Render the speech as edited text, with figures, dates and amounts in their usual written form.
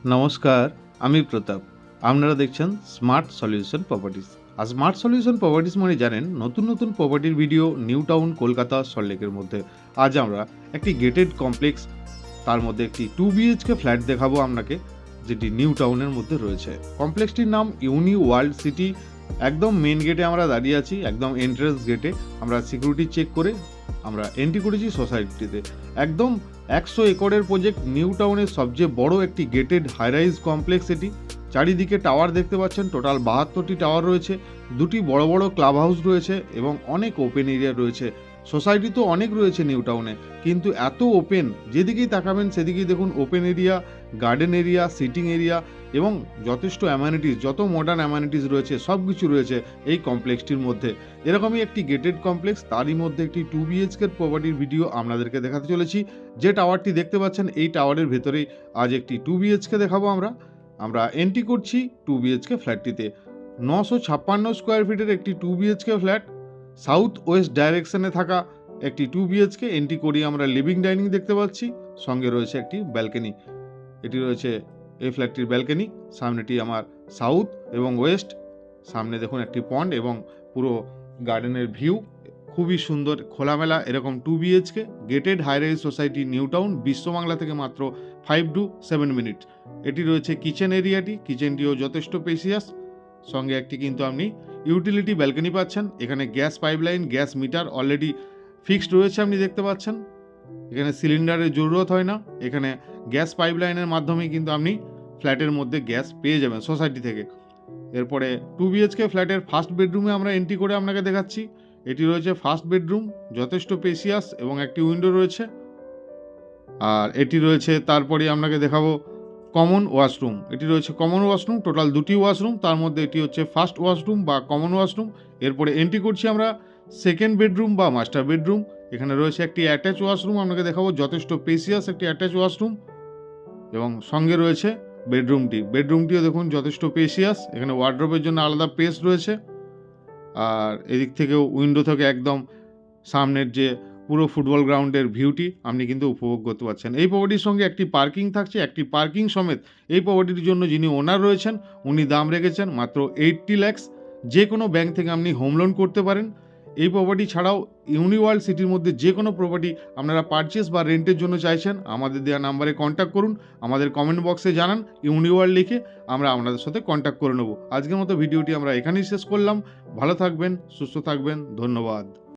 নমস্কার, আমি প্রতাপ। আপনারা দেখছেন স্মার্ট সলিউশন প্রপার্টিস। আর স্মার্ট সলিউশন প্রপার্টিস মানে জানেন নতুন নতুন প্রপার্টির ভিডিও নিউ টাউন কলকাতা সল্টলেকের মধ্যে। আজ আমরা একটি গেটেড কমপ্লেক্স, তার মধ্যে একটি 2 বিএইচকে ফ্ল্যাট দেখাবো আপনাকে, যেটি নিউ টাউনের মধ্যে রয়েছে। কমপ্লেক্সটির নাম ইউনি ওয়ার্ল্ড সিটি। একদম মেন গেটে আমরা দাঁড়িয়ে আছি, একদম এন্ট্রান্স গেটে। আমরা সিকিউরিটি চেক করে আমরা এন্ট্রি করেছি সোসাইটিতে। একদম 100 একরের প্রজেক্ট, নিউ টাউনের সবচেয়ে বড় একটি গেটেড হাইরাইজ কমপ্লেক্স এটি। চারিদিকে টাওয়ার দেখতে পাচ্ছেন, টোটাল 72টি টাওয়ার রয়েছে, দুটি বড় বড় ক্লাব হাউস রয়েছে এবং অনেক ওপেন এরিয়া রয়েছে। সোসাইটি তো অনেক রয়েছে নিউ টাউনে, কিন্তু এত ওপেন, যেদিকেই তাকাবেন সেদিকেই দেখুন open area, garden area, sitting area এবং যথেষ্ট অ্যামানিটিস, যত মডার্ন অ্যামানিটিস রয়েছে সব কিছু রয়েছে এই কমপ্লেক্সটির মধ্যে। এরকমই একটি গেটেড কমপ্লেক্স, তারই মধ্যে একটি 2 বিএইচকের প্রপার্টির ভিডিও আপনাদেরকে দেখাতে চলেছি। যে টাওয়ারটি দেখতে পাচ্ছেন এই টাওয়ারের ভেতরেই আজ একটি 2 বিএইচকে দেখাবো আমরা এন্ট্রি করছি 2 বিএইচকে ফ্ল্যাটটিতে। 956 স্কোয়ার ফিটের একটি 2 বিএইচকে ফ্ল্যাট, সাউথ ওয়েস্ট ডাইরেকশনে থাকা একটি 2 বিএইচকে। এন্ট্রি করি আমরা লিভিং ডাইনিং দেখতে পাচ্ছি, সঙ্গে রয়েছে একটি ব্যালকনি। এটি রয়েছে এই ফ্ল্যাটটির ব্যালকনি। সামনেটি আমার সাউথ এবং ওয়েস্ট, সামনে দেখুন একটি পন্ড এবং পুরো গার্ডেনের ভিউ। খুবই সুন্দর খোলামেলা এরকম 2 BHK gated high rise society New Town, Biswa Bangla থেকে মাত্র 5 to 7 মিনিট। এটি রয়েছে কিচেন এরিয়াটি, কিচেনটিও যথেষ্ট স্পেসিয়াস। সঙ্গে একটি কিন্তু আপনি ইউটিলিটি ব্যালকনি পাচ্ছেন। এখানে gas pipeline, gas metre already fixed রয়েছে, আপনি দেখতে পাচ্ছেন। এখানে সিলিন্ডারের জরুরত হয় না, এখানে গ্যাস পাইপলাইনের মাধ্যমেই কিন্তু আপনি ফ্ল্যাটের মধ্যে গ্যাস পেয়ে যাবেন সোসাইটি থেকে। এরপরে 2 বিএইচকে ফ্ল্যাটের ফার্স্ট বেডরুমে আমরা এন্ট্রি করে আপনাকে দেখাচ্ছি। এটি রয়েছে ফার্স্ট বেডরুম, যথেষ্ট স্পেসিয়াস এবং একটি উইন্ডো রয়েছে। আর এটি রয়েছে, তারপরে আপনাকে দেখাবো কমন ওয়াশরুম। এটি রয়েছে কমন ওয়াশরুম, টোটাল দুটি ওয়াশরুম, তার মধ্যে এটি হচ্ছে ফার্স্ট ওয়াশরুম বা কমন ওয়াশরুম। এরপরে এন্ট্রি করছি আমরা সেকেন্ড বেডরুম বা মাস্টার বেডরুম। এখানে রয়েছে একটি অ্যাটাচ ওয়াশরুম, আপনাকে দেখাবো যথেষ্ট স্পেসিয়াস একটি অ্যাটাচ ওয়াশরুম এবং সঙ্গে রয়েছে বেডরুমটিও দেখুন যথেষ্ট স্পেসিয়াস। এখানে ওয়ার্ড্রোবের জন্য আলাদা স্পেস রয়েছে। আর এদিক থেকেও উইন্ডো থেকে একদম সামনের যে পুরো ফুটবল গ্রাউন্ডের ভিউটি আপনি কিন্তু উপভোগ করতে পারছেন। এই প্রপার্টির সঙ্গে একটি পার্কিং থাকছে, একটি পার্কিং সমেত এই প্রপার্টির জন্য যিনি ওনার রয়েছেন উনি দাম রেখেছেন মাত্র 80 lakhs। যে কোনো ব্যাংক থেকে আপনি হোম লোন করতে পারেন। এই প্রপার্টি ছাড়াও ইউনিওয়ার্ল্ড সিটির মধ্যে যে কোনো প্রপার্টি আপনারা পারচেস বা রেন্টের জন্য চাইছেন, আমাদের দেওয়া নাম্বারে কন্ট্যাক্ট করুন, আমাদের কমেন্ট বক্সে জানান ইউনিওয়ার্ল্ড লিখে, আমরা আপনাদের সাথে কন্ট্যাক্ট করে নেব। আজকের মতো ভিডিওটি আমরা এখানেই শেষ করলাম। ভালো থাকবেন, সুস্থ থাকবেন, ধন্যবাদ।